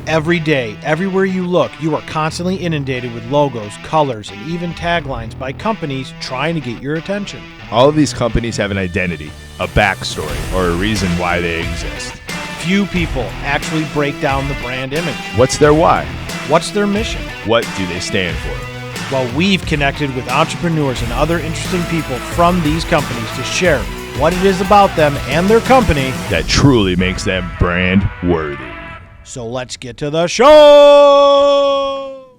Every day, everywhere you look, you are constantly inundated with logos, colors, and even taglines by companies trying to get your attention. All of these companies have an identity, a backstory, or a reason why they exist. Few people actually break down the brand image. What's their why? What's their mission? What do they stand for? Well, we've connected with entrepreneurs and other interesting people from these companies to share what it is about them and their company that truly makes them brand worthy. So let's get to the show.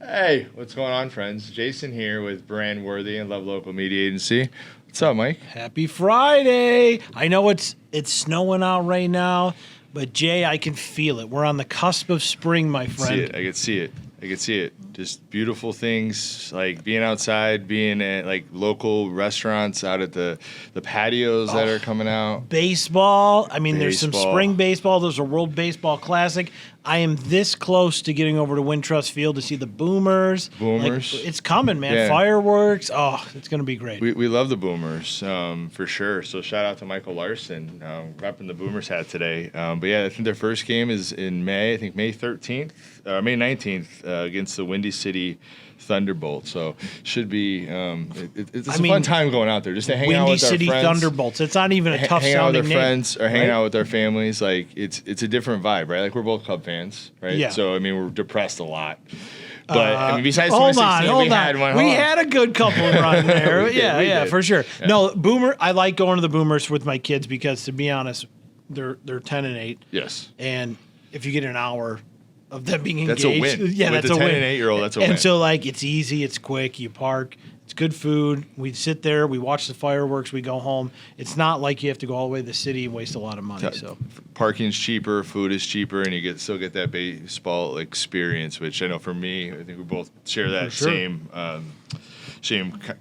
Hey, what's going on, friends? Jason here with Brand Worthy and Love Local Media Agency. What's up, Mike? Happy Friday. I know it's snowing out right now, but Jay, I can feel it. We're on the cusp of spring, my friend. I can see it. Just beautiful things, like being outside, being at like local restaurants, out at the patios that are coming out. Baseball. I mean, there's some spring baseball. There's a World Baseball Classic. I am this close to getting over to Wintrust Field to see the Boomers. Like, it's coming, man. Yeah. Fireworks. Oh, it's going to be great. We love the Boomers, for sure. So shout out to Michael Larson, repping the Boomers hat today. But yeah, I think their first game is in May. I think May 13th, May 19th against the Windy City Thunderbolts. So should be it's a fun time going out there just to hang out with our friends. Windy City Thunderbolts. It's not even a tough hang out with sounding our name, friends or hanging out with our families. Like it's a different vibe, right? Like we're both Cub fans, right? Yeah. So I mean we're depressed a lot. But I mean, besides hold 2016, on. had one. We had a good couple of runs there. We did. For sure. Yeah. No, Boomer. I like going to the Boomers with my kids because, to be honest, they're 10-8. Yes. And if you get an hour of them being engaged, that's a win. Yeah, with that's a win. With the 10 and 8-year-old, that's a win. And so, like, it's easy, it's quick. You park. It's good food. We sit there. We watch the fireworks. We go home. It's not like you have to go all the way to the city and waste a lot of money. So parking's cheaper, food is cheaper, and you still get that baseball experience. Which I know for me, I think we both share that same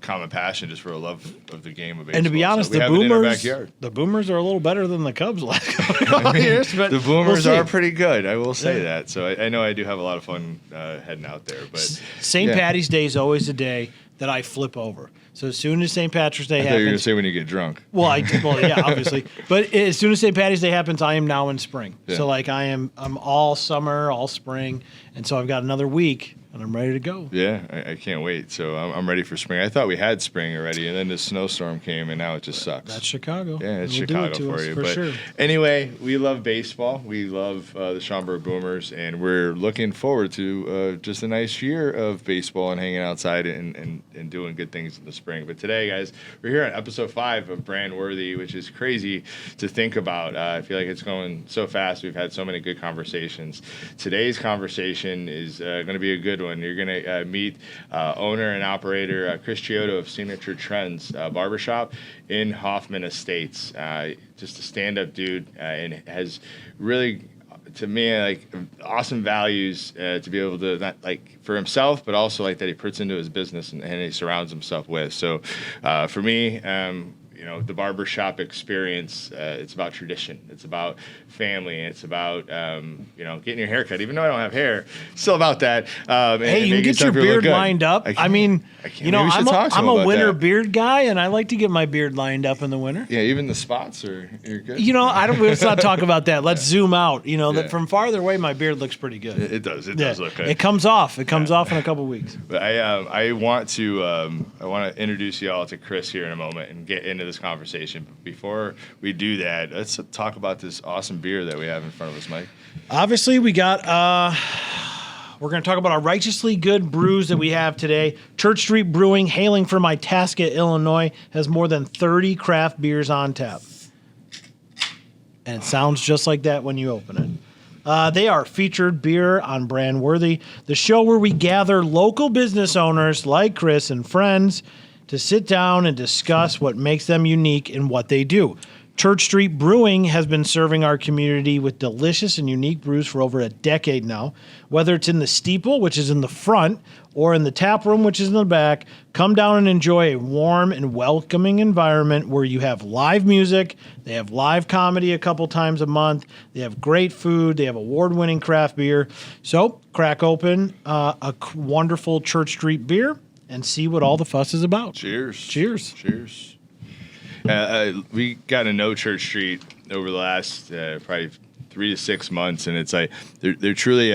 common passion just for a love of the game of baseball. And to be honest, so the Boomers are a little better than the Cubs last couple of years. But the Boomers are pretty good. I will say that. So I know I do have a lot of fun heading out there. But St. Patty's Day is always a day that I flip over. So as soon as St. Patrick's Day happens, you were going to say when you get drunk. Well, yeah, obviously. But as soon as St. Patty's Day happens, I am now in spring. Yeah. So like I'm all summer, all spring, and so I've got another week. And I'm ready to go. Yeah, I can't wait. So I'm ready for spring. I thought we had spring already, and then the snowstorm came, and now it just sucks. That's Chicago. Yeah, it's Chicago for you. For sure. Anyway, we love baseball. We love the Schaumburg Boomers, and we're looking forward to just a nice year of baseball and hanging outside and doing good things in the spring. But today, guys, we're here on episode 5 of Brand Worthy, which is crazy to think about. I feel like it's going so fast. We've had so many good conversations. Today's conversation is going to be a good one. You're going to meet owner and operator Chris Chiodo of Signature Trendz Barbershop in Hoffman Estates. Just a stand-up dude and has really, to me, like awesome values to be able to not like for himself, but also like that he puts into his business and he surrounds himself with. So for me, the barbershop experience, it's about tradition. It's about family. It's about, getting your hair cut. Even though I don't have hair, still about that. Hey, you can get your beard lined up. I'm a winter beard guy, and I like to get my beard lined up in the winter. Yeah, even the spots you're good. Let's not talk about that. Let's zoom out. That from farther away, my beard looks pretty good. It does. It does look good. It comes off. It comes off in a couple weeks. But I want to introduce you all to Chris here in a moment and get into this conversation. But before we do that, let's talk about this awesome beer that we have in front of us, Mike. Obviously, we got we're going to talk about our righteously good brews that we have today. Church Street Brewing, hailing from Itasca, Illinois, has more than 30 craft beers on tap. And it sounds just like that when you open it. They are featured beer on Brand Worthy, the show where we gather local business owners like Chris and friends to sit down and discuss what makes them unique in what they do. Church Street Brewing has been serving our community with delicious and unique brews for over a decade now. Whether it's in the steeple, which is in the front, or in the tap room, which is in the back, come down and enjoy a warm and welcoming environment where you have live music, they have live comedy a couple times a month, they have great food, they have award-winning craft beer. So crack open a wonderful Church Street beer and see what all the fuss is about. Cheers. Cheers. Cheers. We got to know Church Street over the last probably 3 to 6 months, and it's like they're truly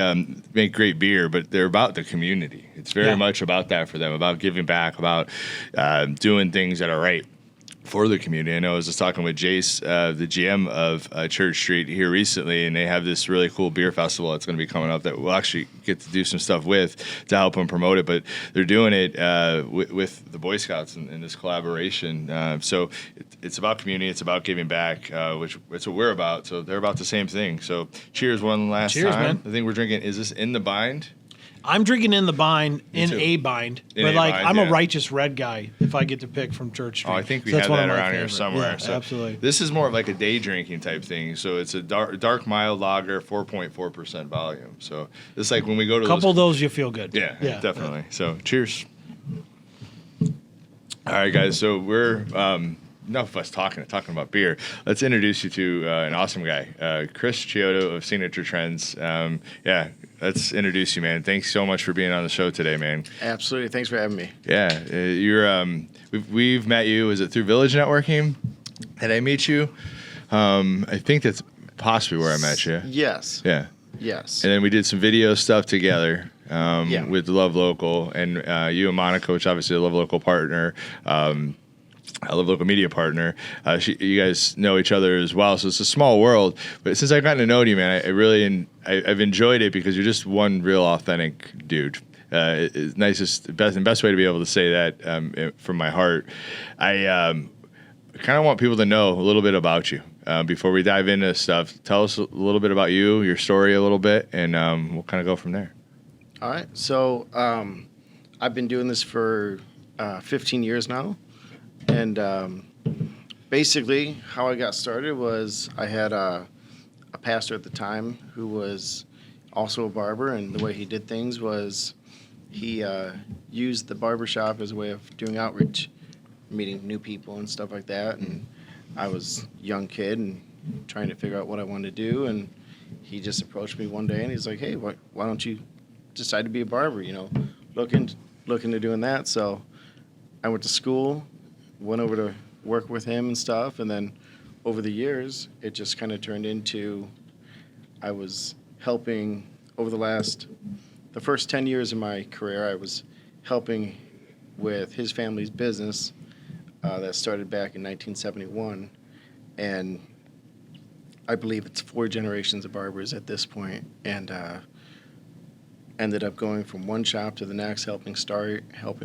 make great beer, but they're about the community. It's very much about that for them, about giving back, about doing things that are right for the community. I know I was just talking with Jace, the GM of Church Street here recently, and they have this really cool beer festival that's going to be coming up that we'll actually get to do some stuff with to help them promote it. But they're doing it with the Boy Scouts in this collaboration. So it's about community. It's about giving back, which that's what we're about. So they're about the same thing. So cheers one last Cheers, time. man. I think we're drinking, is this in the bind? I'm drinking in the bind, Me too. a bind. In But a like, bind, I'm yeah. a righteous red guy if I get to pick from Church Street. Oh, I think we So have that's one that of my around here favorite. somewhere. Yeah, So absolutely. this is more of like a day drinking type thing. So it's a dark mild lager, 4.4% volume. So it's like when we go to A couple of those, you feel good. yeah, definitely. So cheers. All right, guys. So we're enough of us talking about beer. Let's introduce you to an awesome guy, Chris Chiodo of Signature Trends. Let's introduce you, man. Thanks so much for being on the show today, man. Absolutely. Thanks for having me. Yeah, you're. We've met you. Was it through Village Networking? Did I meet you? I think that's possibly where I met you. Yes. Yeah. Yes. And then we did some video stuff together Yeah. with Love Local, and you and Monica, which obviously a Love Local partner, a Love Local media partner. You guys know each other as well, so it's a small world. But since I've gotten to know you, man, I've enjoyed it because you're just one real authentic dude. It's nicest, best way to be able to say that from my heart. I kind of want people to know a little bit about you. Before we dive into stuff, tell us a little bit about you, your story a little bit, and we'll kind of go from there. All right. So I've been doing this for 15 years now. And basically how I got started was I had a pastor at the time who was also a barber. And the way he did things was he used the barbershop as a way of doing outreach, meeting new people and stuff like that. And I was a young kid and trying to figure out what I wanted to do, and he just approached me one day and he's like, "Hey, why don't you decide to be a barber? Look into doing that." So I went to school, went over to work with him and stuff, and then over the years, it just kind of turned into I was helping over the first 10 years of my career, I was helping with his family's business that started back in 1971, and I believe it's 4 generations of barbers at this point, and ended up going from one shop to the next, helping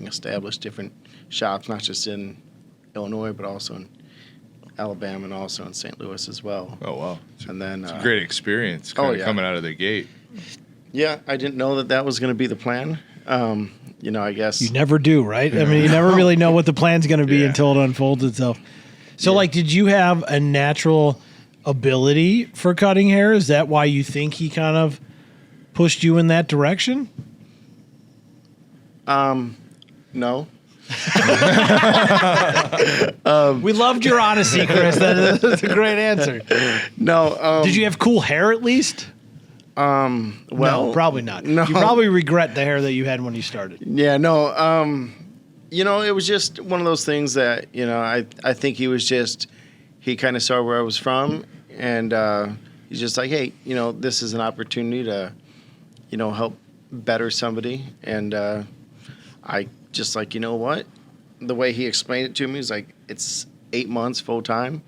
establish different shops, not just in Illinois, but also in Alabama and also in St. Louis as well. Oh, wow. And then It's a great experience coming out of the gate. Yeah, I didn't know that was going to be the plan. I guess You never do, right? I mean, you never really know what the plan's going to be until it unfolds itself. So, did you have a natural ability for cutting hair? Is that why you think he kind of pushed you in that direction? No. We loved your honesty, Chris. That's a great answer. No. Did you have cool hair at least? Well, No, probably not. No. You probably regret the hair that you had when you started. Yeah, no. It was just one of those things that, I think he kind of saw where I was from, and he's just like, hey, this is an opportunity to, help better somebody. And I just like, you know what? The way he explained it to me is like, it's 8 months full time.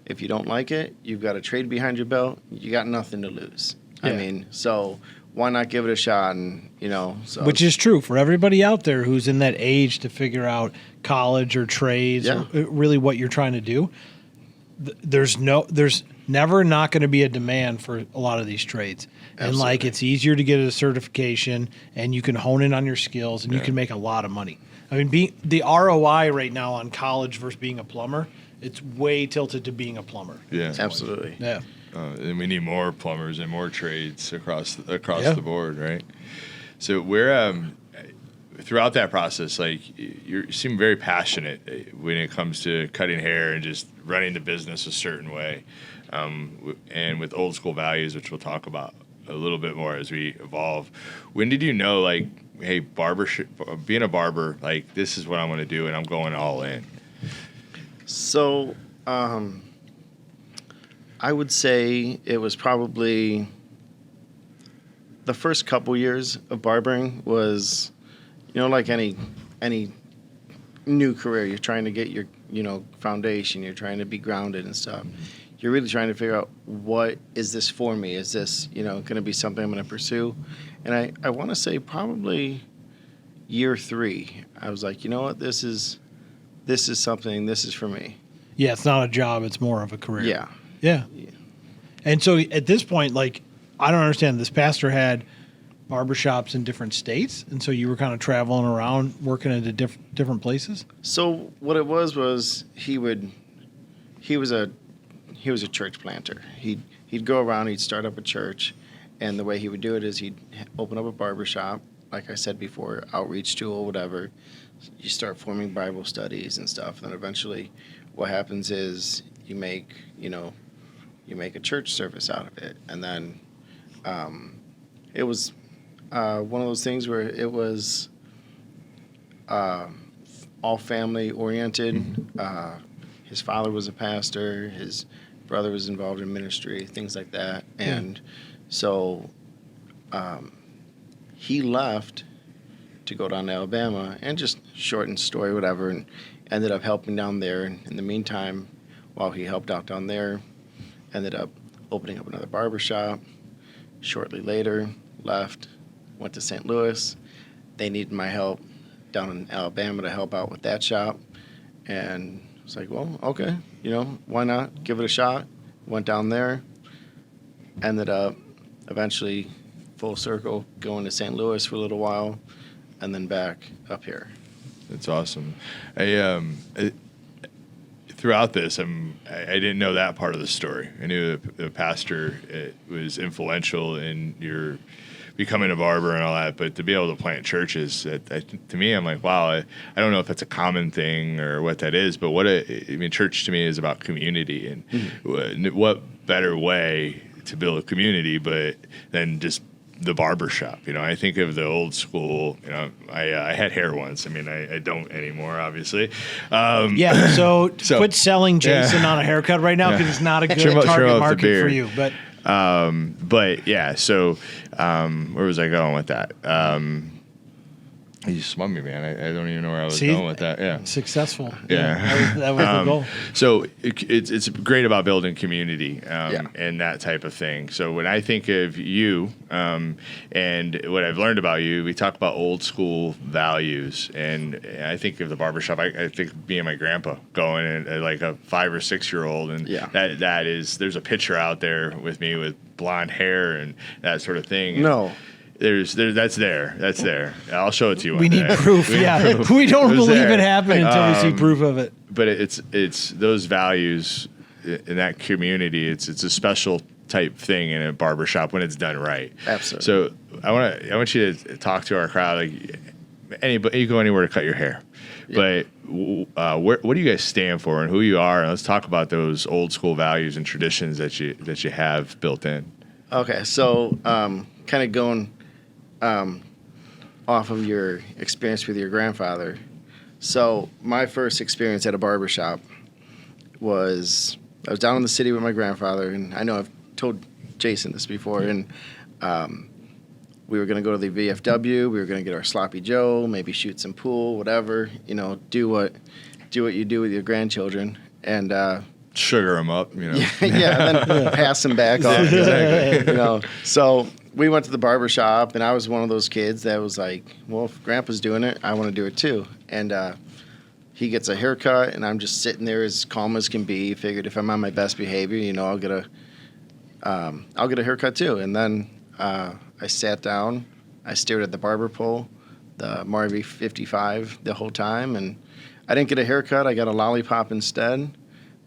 If you don't like it, you've got a trade behind your belt. You got nothing to lose. Yeah. I mean, so why not give it a shot? And, so. Which is true for everybody out there who's in that age to figure out college or trades or really what you're trying to do. There's never not going to be a demand for a lot of these trades. Absolutely. And it's easier to get a certification and you can hone in on your skills and you can make a lot of money. I mean, the ROI right now on college versus being a plumber, it's way tilted to being a plumber. Yeah, Absolutely. Yeah. And we need more plumbers and more trades across the board, right? So we're throughout that process, you seem very passionate when it comes to cutting hair and just running the business a certain way, and with old school values, which we'll talk about a little bit more as we evolve. When did you know, hey, being a barber, this is what I'm going to do, and I'm going all in? So, I would say it was probably the first couple years of barbering was, like any new career, you're trying to get your, foundation, you're trying to be grounded and stuff. You're really trying to figure out, what is this for me? Is this, going to be something I'm going to pursue? And I want to say probably year 3, I was like, you know what, this is something, this is for me. Yeah, it's not a job, it's more of a career. Yeah. Yeah. And so at this point, like, I don't understand, this pastor had barbershops in different states, and so you were kind of traveling around working at different places? So what it was he was a church planter. He'd go around, he'd start up a church, and the way he would do it is he'd open up a barbershop, like I said before, outreach tool, whatever. You start forming Bible studies and stuff, and then eventually what happens is you make a church service out of it. And then it was one of those things where it was all family oriented. His father was a pastor, his brother was involved in ministry, things like that. And so he left to go down to Alabama, and just shortened story, whatever, and ended up helping down there. And in the meantime, while he helped out down there, ended up opening up another barbershop. Shortly later, left, went to St. Louis. They needed my help down in Alabama to help out with that shop. And I was like, well, okay, why not? Give it a shot. Went down there. Ended up eventually full circle going to St. Louis for a little while, and then back up here. That's awesome. Throughout this, I didn't know that part of the story. I knew the pastor was influential in your becoming a barber and all that, but to be able to plant churches, to me, I'm like, wow, I don't know if that's a common thing or what that is, but church to me is about community, and what better way to build a community but than just the barbershop. I think of the old school, I had hair once. I don't anymore, obviously. So quit selling Jason on a haircut right now, because it's not a good target market for you. But so where was I going with that? You smug me, man. I don't even know where I was going with that. Yeah. Successful. Yeah. That was the goal. So it's great about building community and that type of thing. So when I think of you and what I've learned about you, we talk about old school values. And I think of the barbershop, I think of me and my grandpa going in like a 5 or 6 year old. And that is, there's a picture out there with me with blonde hair and that sort of thing. No. That's there. I'll show it to you. We need proof. We don't believe it happened until we see proof of it. But it's those values in that community. It's a special type thing in a barbershop when it's done right. Absolutely. So I want you to talk to our crowd. Like anybody, you go anywhere to cut your hair, but what do you guys stand for and who you are? And let's talk about those old school values and traditions that you have built in. Okay, so kind of going off of your experience with your grandfather. So my first experience at a barbershop was, I was down in the city with my grandfather, and I know I've told Jason this before, and we were going to go to the VFW, we were going to get our sloppy Joe, maybe shoot some pool, whatever, do what you do with your grandchildren, and sugar them up, and then pass them back off. Exactly. So we went to the barbershop, and I was one of those kids that was like, well, if Grandpa's doing it, I want to do it too. And he gets a haircut, and I'm just sitting there as calm as can be. Figured if I'm on my best behavior, I'll get a haircut too. And then I sat down, I stared at the barber pole, the Marvy 55 the whole time, and I didn't get a haircut. I got a lollipop instead.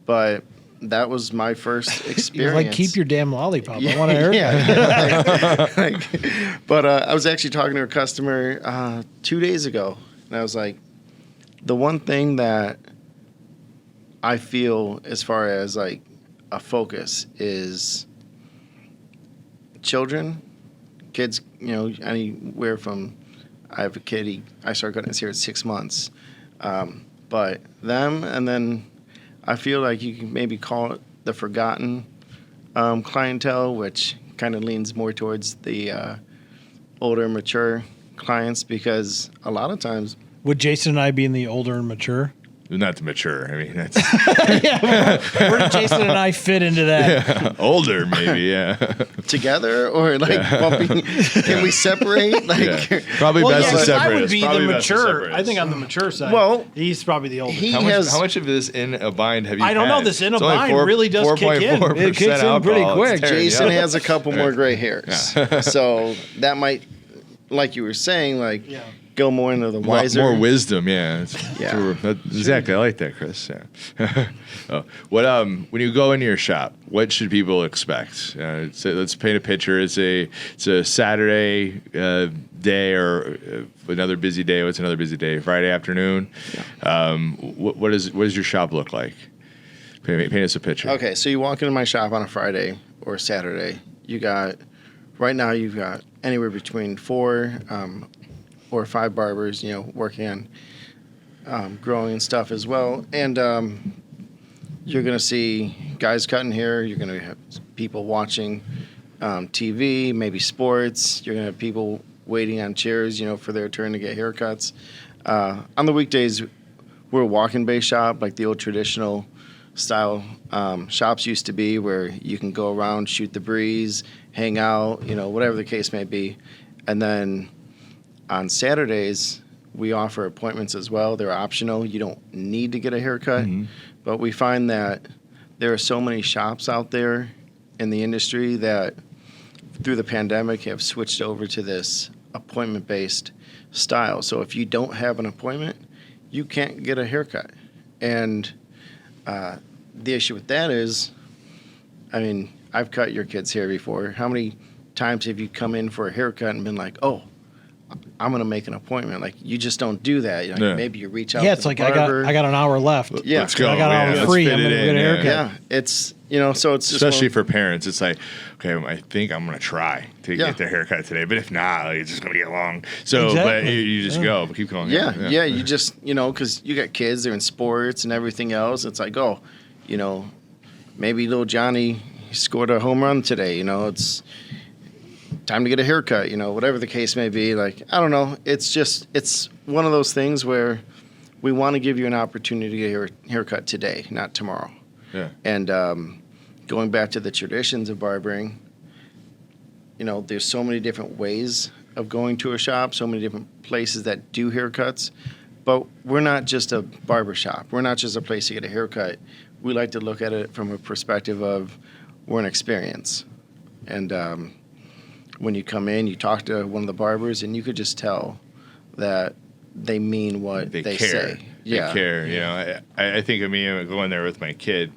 But that was my first experience. Like, keep your damn lollipop. I want a haircut. But I was actually talking to a customer 2 days ago, and I was like, the one thing that I feel as far as like a focus is kids, anywhere from, I have a kid, I started cutting his hair at 6 months. But them, and then I feel like you can maybe call it the forgotten clientele, which kind of leans more towards the older, mature clients, because a lot of times, Would Jason and I be in the older and mature? Not to mature. I mean, that's Where did Jason and I fit into that? older, maybe. Yeah. together or like bumping, can we separate? Like, Yeah. Probably Well, best yeah, to 'cause I separate would us. be the Probably best to mature. separate I think us. I'm the mature side. Well, he's probably the older. he How has much of this in a bind have you I don't know. had? This in a It's only bind really does kick in. 4.4% It kicks in pretty alcohol. quick. It's tearing you Jason up. has a couple more gray hairs, so that might, like you were saying, like Yeah. go more into the Lot wiser. more wisdom, yeah. Yeah. True. Exactly. I like that, Chris. Yeah. What when you go into your shop, what should people expect? Let's paint a picture. It's a Saturday day or another busy day. What's another busy day? Friday afternoon. Yeah. What does your shop look like? Paint us a picture. Okay, so you walk into my shop on a Friday or Saturday. Right now you've got anywhere between 4 or 5 barbers, working on growing and stuff as well. And you're going to see guys cutting hair. You're going to have people watching TV, maybe sports. You're going to have people waiting on chairs, for their turn to get haircuts. On the weekdays, we're a walk-in-based shop, like the old traditional style shops used to be, where you can go around, shoot the breeze, hang out, whatever the case may be. And then on Saturdays, we offer appointments as well. They're optional. You don't need to get a haircut. Mm-hmm. But we find that there are so many shops out there in the industry that through the pandemic have switched over to this appointment-based style. So if you don't have an appointment, you can't get a haircut. And the issue with that is, I've cut your kids' hair before. How many times have you come in for a haircut and been like, oh, I'm going to make an appointment? Like, you just don't do that. Yeah. Maybe you reach out Yeah, to it's the like barber. I got an hour left. Yeah. Let's go. I got man. all Let's free. fit I'm it gonna in, get a haircut. Yeah, it's, so it's just Especially for parents, it's like, okay, I think I'm gonna try to Yeah. get their haircut today, but if not, it's just gonna get long. So, Exactly. but you just go, but keep going. Yeah, you just, because you got kids, they're in sports and everything else. It's like, oh, maybe little Johnny scored a home run today. It's time to get a haircut, whatever the case may be. Like, I don't know. It's one of those things where we want to give you an opportunity to get a haircut today, not tomorrow. Yeah. And going back to the traditions of barbering, there's so many different ways of going to a shop, so many different places that do haircuts. But we're not just a barber shop. We're not just a place to get a haircut. We like to look at it from a perspective of we're an experience. And when you come in, you talk to one of the barbers, and you could just tell that they mean what they care. say. Yeah. They care. I think of me going there with my kid.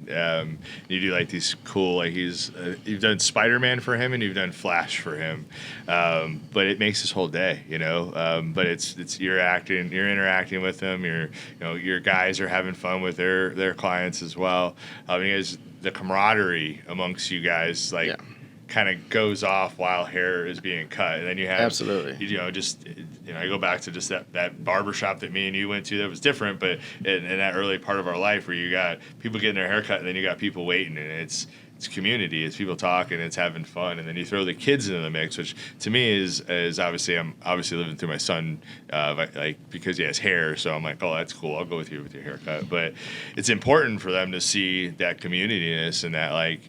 You do like these cool, like you've done Spider-Man for him and you've done Flash for him, but it makes his whole day. But it's you're interacting with them. Your guys are having fun with their clients as well. The camaraderie amongst you guys, like. Yeah. Kind of goes off while hair is being cut, and then you have Absolutely. I go back to just that barber shop that me and you went to that was different, but in that early part of our life where you got people getting their hair cut and then you got people waiting, and it's community, it's people talking, it's having fun, and then you throw the kids into the mix, which to me is obviously I'm living through my son, because he has hair, so I'm like, oh, that's cool, I'll go with you with your haircut. But it's important for them to see that communityness and that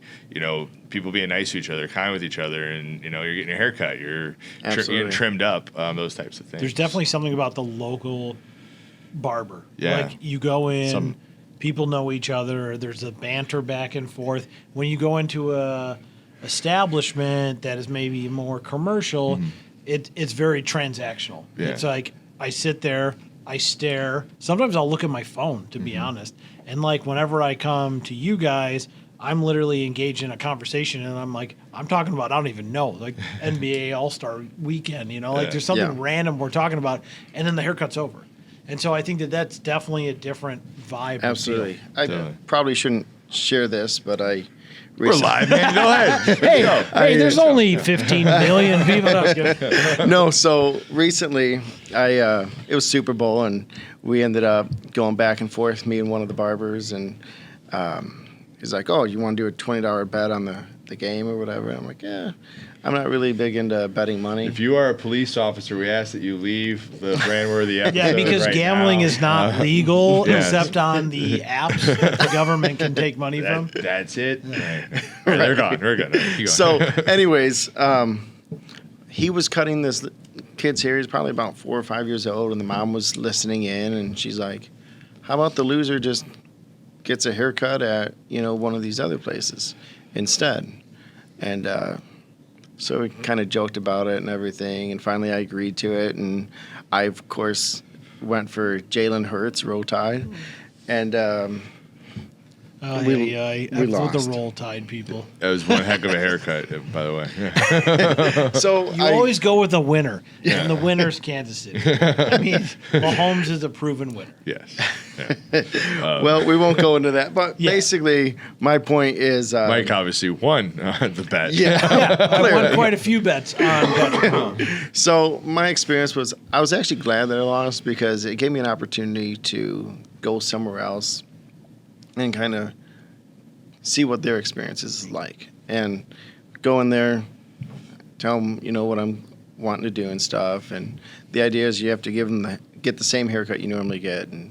people being nice to each other, kind with each other, and you're getting your haircut, you're getting trimmed up, those types of things. There's definitely something about the local barber. Yeah. Like you go in, people know each other. There's a banter back and forth. When you go into a establishment that is maybe more commercial, it's very transactional. Yeah. It's like I sit there, I stare. Sometimes I'll look at my phone, to be honest. And like whenever I come to you guys, I'm literally engaged in a conversation, and I'm talking about, I don't even know, like NBA All-Star Weekend, there's something random we're talking about, and then the haircut's over. And so I think that's definitely a different vibe. Absolutely. I probably shouldn't share this, but We're live, man. Go ahead. Hey, there's only 15 million people. No, I'm kidding. No, so recently, it was Super Bowl, and we ended up going back and forth, me and one of the barbers, and he's like, oh, you want to do a $20 bet on the the game or whatever. I'm like, yeah, I'm not really big into betting money. If you are a police officer, we ask that you leave the brand-worthy episode. Yeah, because right gambling now. is not legal yes. except on the apps that the government can take money from. That's it. Right. They're gone. We're good. Keep going. So, anyways, he was cutting this kid's hair. He's probably about 4 or 5 years old, and the mom was listening in, and she's like, "How about the loser just gets a haircut at one of these other places instead?" And so we kind of joked about it and everything, and finally I agreed to it, and I of course went for Jalen Hurts Roll Tide, and we lost. The Roll Tide people. That was one heck of a haircut, by the way. So You always go with a winner, and the winner's Kansas City. I mean, Mahomes is a proven winner. Yes. well, we won't go into that, but Yeah. basically my point is Mike obviously won the bet. Yeah, I won quite a few bets on bet. So my experience was I was actually glad that I lost because it gave me an opportunity to go somewhere else and kind of see what their experience is like, and go in there, tell them what I'm wanting to do and stuff. And the idea is you have to get the same haircut you normally get. And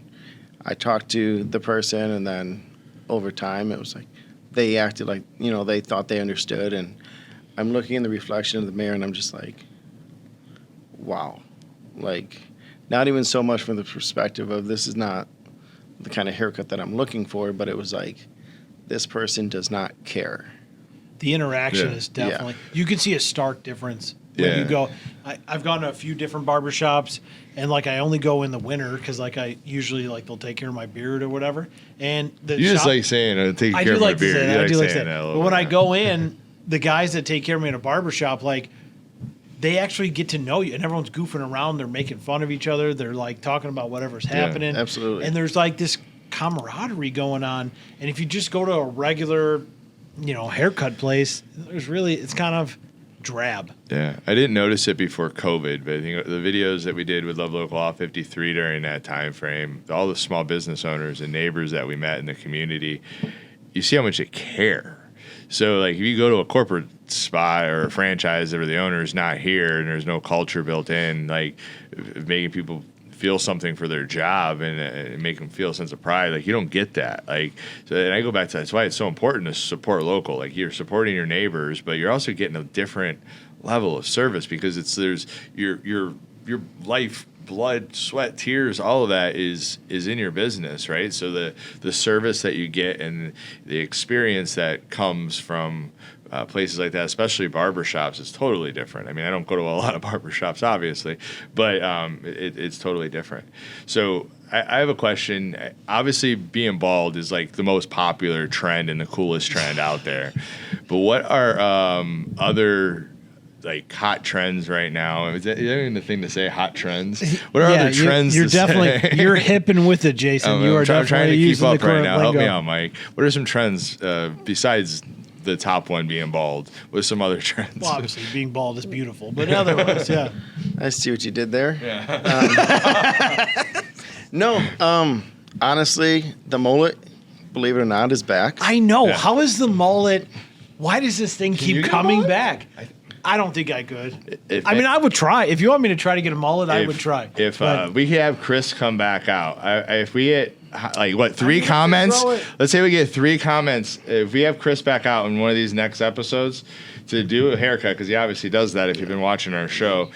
I talked to the person, and then over time it was like they acted like they thought they understood. And I'm looking in the reflection of the mirror, and I'm just like, wow, like not even so much from the perspective of this is not the kind of haircut that I'm looking for, but it was like, this person does not care. The interaction Yeah. is definitely, you can see a stark difference when you go. I've gone to a few different barbershops, and like I only go in the winter because like I usually like they'll take care of my beard or whatever. And the You just shop, like saying, take I care do of my like to beard. say You that. I do like to say saying that. a But little when I bit. go in, the guys that take care of me in a barbershop, like they actually get to know you, and everyone's goofing around. They're making fun of each other. They're like talking about whatever's happening. absolutely. And there's like this camaraderie going on. And if you just go to a regular, haircut place, it's kind of drab. Yeah, I didn't notice it before COVID, but I think the videos that we did with Love Local Law 53 during that time frame, all the small business owners and neighbors that we met in the community, you see how much they care. So, like, if you go to a corporate spot or a franchise where the owner's not here and there's no culture built in, like making people feel something for their job and make them feel a sense of pride, like you don't get that. Like, so, and I go back to that's why it's so important to support local. Like, you're supporting your neighbors, but you're also getting a different level of service because there's your life, blood, sweat, tears, all of that is in your business, right? So the service that you get and the experience that comes from places like that, especially barbershops, is totally different. I mean, I don't go to a lot of barbershops, obviously, but it's totally different. So I have a question. Obviously, being bald is like the most popular trend and the coolest trend out there. But what are other like hot trends right now? Is that even the thing to say, hot trends? What are other trends? You're definitely you're hipping with it, Jason. You are I'm trying to keep using up the right current now. Help me lingo. out, Mike. What are some trends besides the top one being bald? What are some other trends? Well, obviously, being bald is beautiful, but otherwise, yeah. I see what you did there. Yeah. No, honestly, the mullet, believe it or not, is back. I know. Yeah. How is the mullet? Why does this thing you keep get a coming mullet? back? I don't think I could. If- I mean, I would try. If you want me to try to get a mullet, I would try. If But- we have Chris come back out, if we get like what 3 mean, comments? throw it. Let's say we get 3 comments. If we have Chris back out in one of these next episodes to do a haircut, because he obviously does that. If you've been watching our show,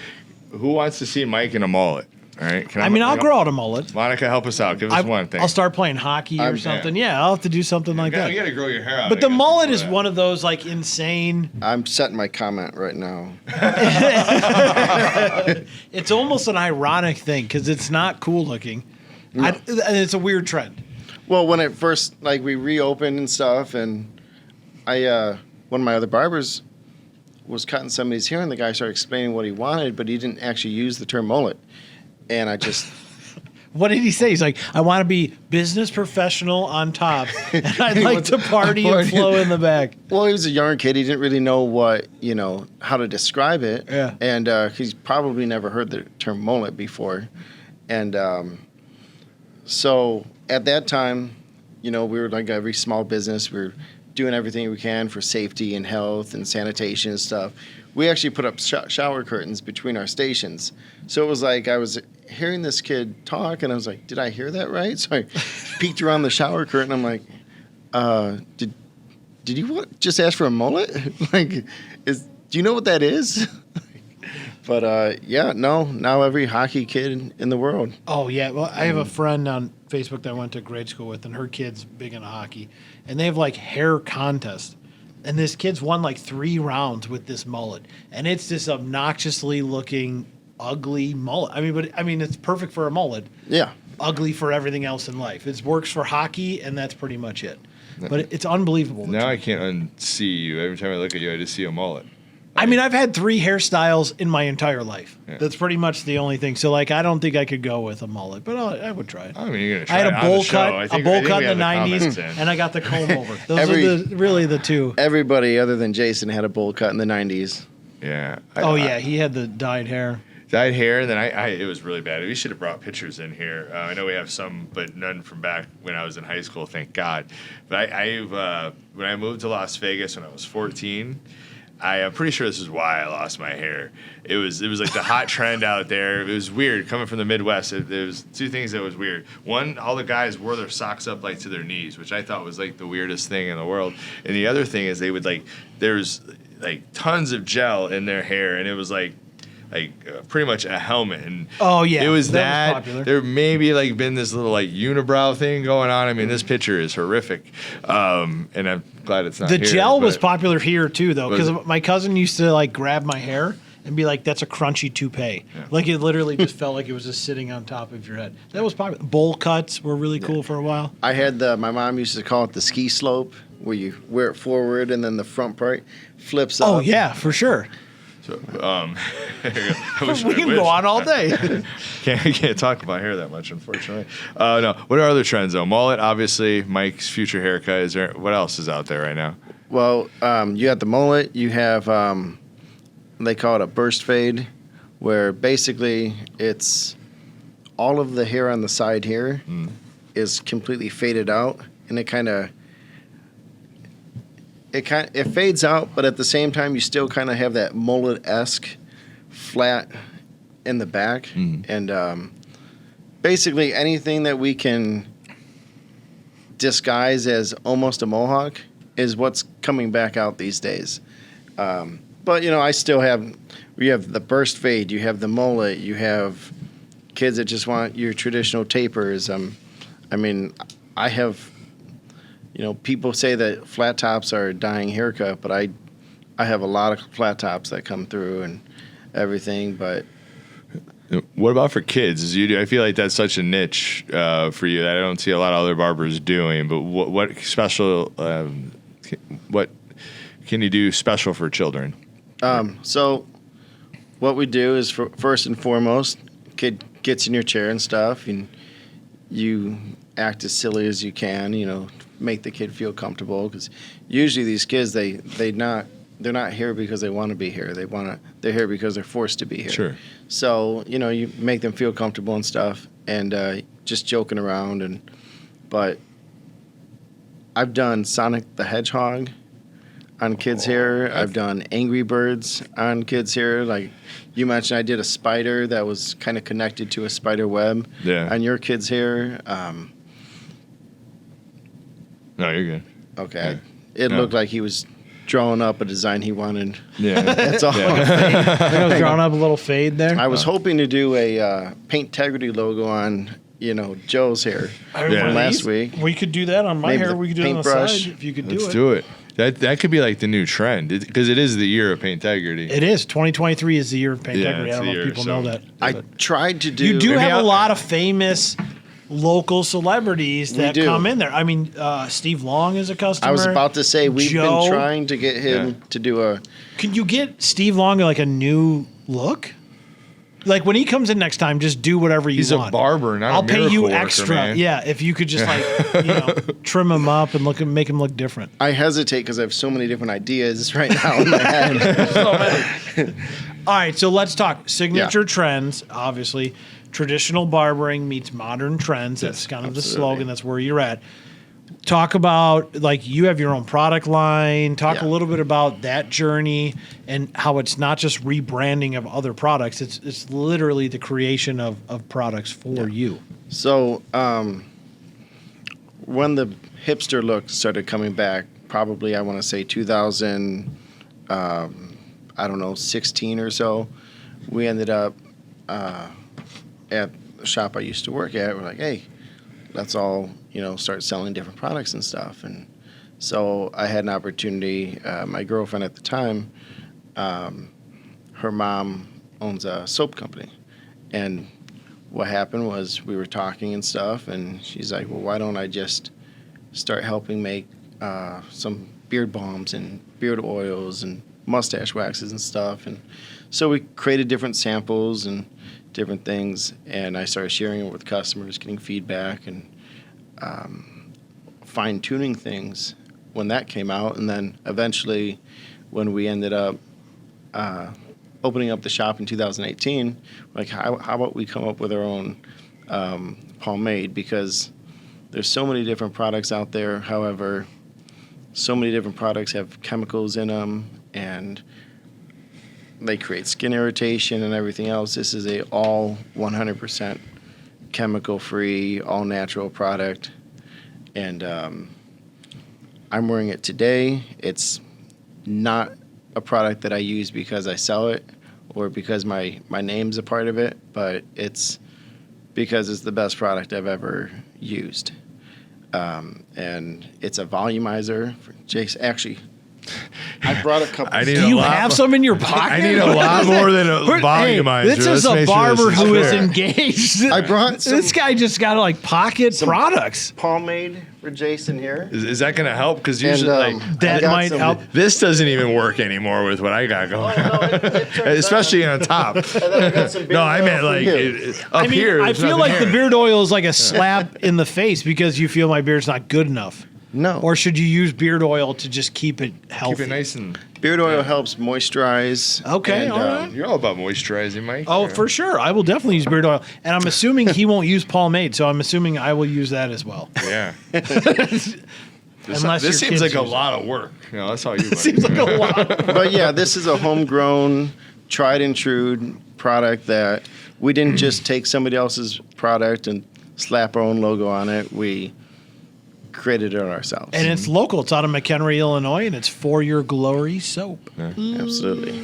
who wants to see Mike in a mullet? All right. I'll grow out a mullet. Monica, help us out. Give us one thing. I'll start playing hockey or something. Yeah, I'll have to do something like You that. gotta grow your hair out. But the I guess, mullet before is that. one of those like insane. I'm setting my comment right now. It's almost an ironic thing because it's not cool looking. And it's a weird trend. Well, when it first, like, we reopened and stuff, and one of my other barbers was cutting somebody's hair, and the guy started explaining what he wanted, but he didn't actually use the term mullet. And I just... What did he say? He's like, I want to be business professional on top, and I'd like to party and flow in the back. Well, he was a young kid. He didn't really know how to describe it. Yeah. And he's probably never heard the term mullet before. And so at that time, we were like every small business. We were doing everything we can for safety and health and sanitation and stuff. We actually put up shower curtains between our stations. So it was like I was hearing this kid talk, and I was like, did I hear that right? So I peeked around the shower curtain. I'm like, did you just ask for a mullet? Do you know what that is? But now every hockey kid in the world. Oh, yeah. Well, I have a friend on Facebook that I went to grade school with, and her kid's big into hockey. And they have, like, hair contests. And this kid's won, like, 3 rounds with this mullet. And it's this obnoxiously looking, ugly mullet. I mean, it's perfect for a mullet. Yeah. Ugly for everything else in life. It works for hockey, and that's pretty much it. But it's unbelievable. Now I can't unsee you. Every time I look at you, I just see a mullet. I mean, I've had 3 hairstyles in my entire life. Yeah. That's pretty much the only thing. So, like, I don't think I could go with a mullet, but I would try it. I mean, you're gonna try I had it a on the bowl show. cut, I a think bowl we cut in have the comments '90s, in. and I got the comb over. Those are really the two. Everybody other than Jason had a bowl cut in the 90s. Yeah. Yeah, he had the dyed hair. Dyed hair, and then it was really bad. We should have brought pictures in here. I know we have some, but none from back when I was in high school, thank God. But when I moved to Las Vegas when I was 14, I'm pretty sure this is why I lost my hair. It was like the hot trend out there. It was weird coming from the Midwest. There was 2 things that was weird. One, all the guys wore their socks up like to their knees, which I thought was like the weirdest thing in the world. And the other thing is they would there's like tons of gel in their hair, and it was like pretty much a helmet. And it was that was popular. There maybe like been this little like unibrow thing going on. I mean, this picture is horrific, and I'm glad it's not The here, gel was but- popular here too, though, Was because my cousin used to like grab my hair and be like, "That's a crunchy toupee." Yeah. Like it literally just felt like it was just sitting on top of your head. That was popular. Bowl cuts were really cool for a while. I had my mom used to call it the ski slope, where you wear it forward and then the front part flips up. Oh yeah, for sure. So, We can go on all day. Can't talk about hair that much, unfortunately. No. What are other trends though? Mullet, obviously. Mike's future haircut. Is there? What else is out there right now? Well, you have the mullet. You have they call it a burst fade, where basically it's all of the hair on the side here is completely faded out, and it fades out, but at the same time you still kind of have that mullet-esque flat in the back, and basically anything that we can disguise as almost a mohawk is what's coming back out these days. But I still have. You have the burst fade. You have the mullet. You have kids that just want your traditional tapers. I mean, I have. People say that flat tops are a dying haircut, but I have a lot of flat tops that come through and everything. But what about for kids? I feel like that's such a niche for you that I don't see a lot of other barbers doing. But what special? What can you do special for children? So what we do is first and foremost, kid gets in your chair and stuff, and you act as silly as you can. Make the kid feel comfortable, because usually these kids they're not here because they want to be here. They're here because they're forced to be here. Sure. So you make them feel comfortable and stuff, and just joking around. But I've done Sonic the Hedgehog on kids' hair. I've done Angry Birds on kids' hair. Like you mentioned, I did a spider that was kind of connected to a spider web on your kids' hair. No, you're good. Okay. It looked like he was drawing up a design he wanted. Yeah. That's all. I think I was drawing up a little fade there. I was hoping to do a Paint Integrity logo on, Joe's hair from last week. We could do that on my Maybe hair. the We could do it on the paintbrush. side if you could do Let's it. do it. That could be like the new trend, because it is the year of Paint Integrity. It is. 2023 is the year of Paint Yeah, Integrity. I it's don't the know if year, people so- know that. I tried to do. You do have a out lot there. of famous local celebrities that do. come in there. I mean, Steve Long is a customer. I was about to say we've Joe. been trying to get him to do a. Can you get Steve Long like a new look? Like when he comes in next time, just do whatever you He's want. a barber, not I'll a pay miracle you worker, extra. man. Yeah, if you could just trim him up and make him look different. I hesitate because I have so many different ideas right now in my head. All right, so let's talk Signature Yeah. Trends. Obviously, traditional barbering meets modern trends. That's kind of the absolutely. slogan. That's where you're at. talk about, like, you have your own product line. Talk a Yeah. little bit about that journey and how it's not just rebranding of other products. It's literally the creation of products for you. So when the hipster look started coming back, probably I want to say 2000, I don't know, 16 or so, we ended up at the shop I used to work at. We're like, hey, let's all, start selling different products and stuff. And so I had an opportunity. My girlfriend at the time, her mom owns a soap company. And what happened was we were talking and stuff, and she's like, well, why don't I just start helping make some beard balms and beard oils and mustache waxes and stuff. And so we created different samples and different things, and I started sharing it with customers, getting feedback, and fine-tuning things when that came out. And then eventually when we ended up opening up the shop in 2018, like, how about we come up with our own pomade, because there's so many different products out there. However, so many different products have chemicals in them, and they create skin irritation and everything else. This is a all 100% chemical-free, all-natural product, and I'm wearing it today. It's not a product that I use because I sell it or because my name's a part of it, but it's because it's the best product I've ever used. And it's a volumizer. Jace, actually, I brought a couple. Do you have some in your pocket? I need a lot more than a volumizer. Hey, this is Let's a make sure barber this who is fair. engaged. I brought some This guy just got like pocket products. pomade for Jason here. Is that going to help? Because And, usually, like, That I got might some- help. this doesn't even work anymore with what I got going. Especially on top. And then I got some beard No, I oil meant for like you. up here. I there's feel nothing like the here. beard oil is like a slap in the face because you feel my beard's not good enough. No. Or should you use beard oil to just keep it healthy? Keep it nice and. Beard oil helps moisturize. Okay, and, all right. You're all about moisturizing, Mike. Oh, for sure. I will definitely use beard oil. And I'm assuming he won't use pomade, so I'm assuming I will use that as well. Yeah. Unless This your seems kids like a use it. lot of work. That's all you. It seems like a lot. But yeah, this is a homegrown, tried and true product that we didn't just take somebody else's product and slap our own logo on it. We created it ourselves. And it's local. It's out of McHenry, Illinois, and it's For Your Glory soap. Absolutely.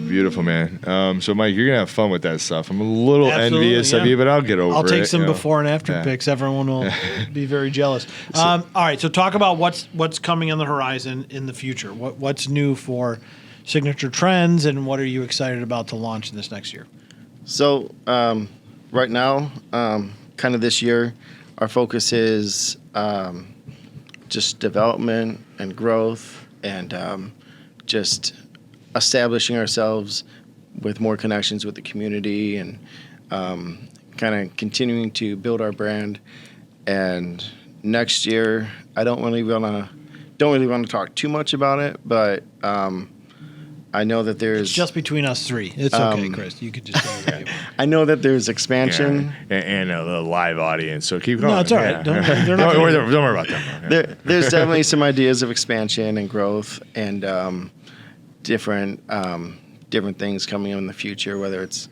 Beautiful, man. So, Mike, you're gonna have fun with that stuff. I'm a little Absolutely, envious of yeah. you, but I'll get over it. I'll take some you know. before and after Yeah. pics. Everyone will be very jealous. All right, so talk about what's coming on the horizon in the future. What's new for Signature Trends, and what are you excited about to launch in this next year? So right now, kind of this year, our focus is just development and growth, and just establishing ourselves with more connections with the community, and kind of continuing to build our brand. And next year, I don't really want to talk too much about it, but I know that there's It's just between us three. It's okay, Chris. You could just go with you. I know that there's expansion. Yeah. And a live audience. So keep going. No, it's all right. Yeah. They're not don't gonna- worry about them. There's definitely some ideas of expansion and growth, and different things coming in the future, whether it's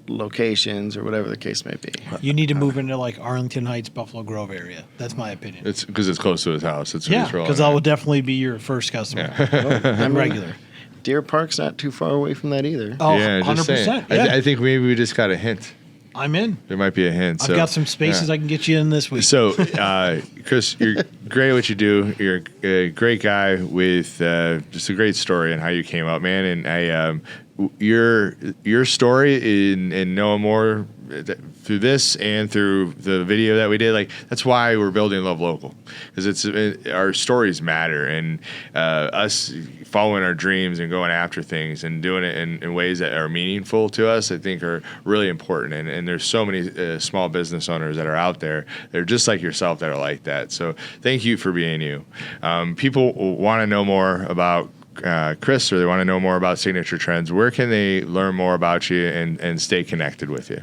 locations or whatever the case may be. You need to move into like Arlington Heights, Buffalo Grove area. That's my opinion. It's because it's close to his house. It's Yeah, it's rolling. because I will definitely be your first customer. I'm regular. Deer Park's not too far away from that either. Oh, Yeah, just 100%. saying. Yeah. I think maybe we just got a hint. I'm in. There might be a hint. I've So, got some spaces yeah. I can get you in this week. So, Chris, you're great at what you do. You're a great guy with just a great story and how you came up, man. And your story and knowing more through this and through the video that we did, like that's why we're building Love Local, because our stories matter, and us following our dreams and going after things and doing it in ways that are meaningful to us, I think are really important. And there's so many small business owners that are out there. They're just like yourself that are like that. So thank you for being you. People want to know more about Chris, or they want to know more about Signature Trends. Where can they learn more about you and stay connected with you?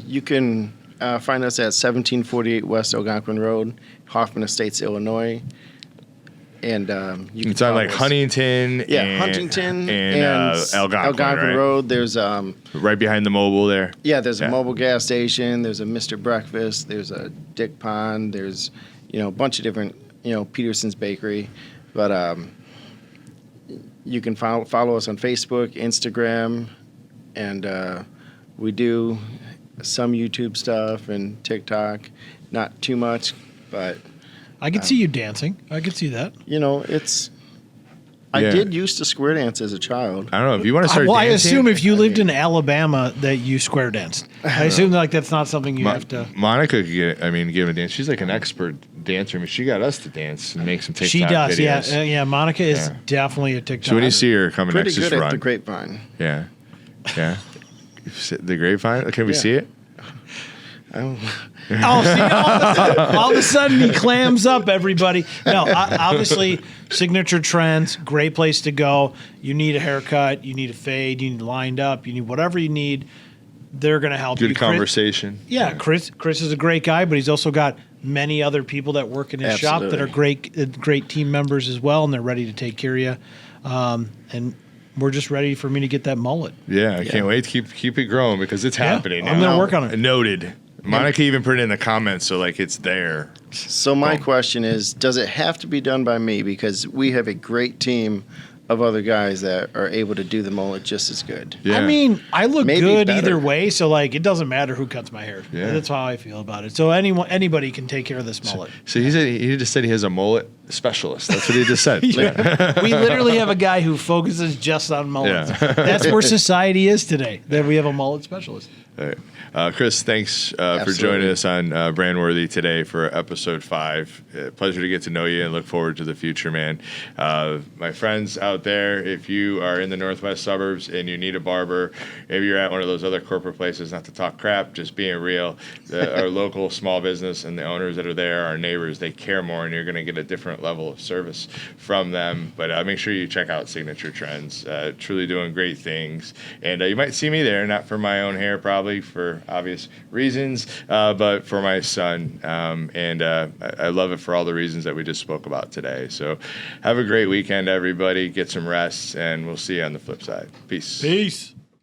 You can find us at 1748 West Algonquin Road, Hoffman Estates, Illinois. And you can It's on like follow us. Huntington. Yeah, and, Huntington and Algonquin, right? Road. There's Right behind the mobile there. there's a mobile gas station. There's a Mr. Breakfast. There's a Dick Pond. There's a bunch of different Peterson's Bakery, but you can follow us on Facebook, Instagram, and we do some YouTube stuff and TikTok. Not too much, but I could see you dancing. I could see that. it's. I Yeah. did used to square dance as a child. I don't know if you want to start. Well, I dancing, assume if you lived in Alabama that you square danced. I assume like that's not something you have to. Monica could give a dance. She's like an expert dancer. I mean, she got us to dance and make some TikTok She does, videos. yeah. Monica is Yeah. definitely a TikTok. So when you see her coming Pretty next, good just at run. the grapevine. Yeah. The grapevine. Can we see it? Oh, see, all of a sudden he clams up, everybody. No, obviously, Signature Trends, great place to go. You need a haircut, you need a fade, you need lined up, you need whatever you need. They're going to help you. Good conversation. Chris is a great guy, but he's also got many other people that work in his shop that are great team members as well, and they're ready to take care of you. And we're just ready for me to get that mullet. Yeah, I can't wait to keep it growing because it's happening. I'm going to work on it. Noted. Monica even put it in the comments, so like it's there. So my question is, does it have to be done by me? Because we have a great team of other guys that are able to do the mullet just as good. Yeah. I mean, I look Maybe good better. either way, so like it doesn't matter who cuts my hair. Yeah. That's how I feel about it. So anybody can take care of this mullet. So he just said he has a mullet specialist. That's what he just said. We literally have a guy who focuses just on mullets. Yeah. That's where society is today. That we have a mullet specialist. All right. Chris, thanks for Absolutely. joining us on Brandworthy today for episode 5. Pleasure to get to know you and look forward to the future, man. My friends out there, if you are in the northwest suburbs and you need a barber, maybe you're at one of those other corporate places, not to talk crap, just being real, our local small business and the owners that are there, our neighbors, they care more, and you're going to get a different level of service from them. But make sure you check out Signature Trends. Truly doing great things. And you might see me there, not for my own hair, probably for obvious reasons, but for my son. And I love it for all the reasons that we just spoke about today. So have a great weekend, everybody. Get some rest, and we'll see you on the flip side. Peace. Peace.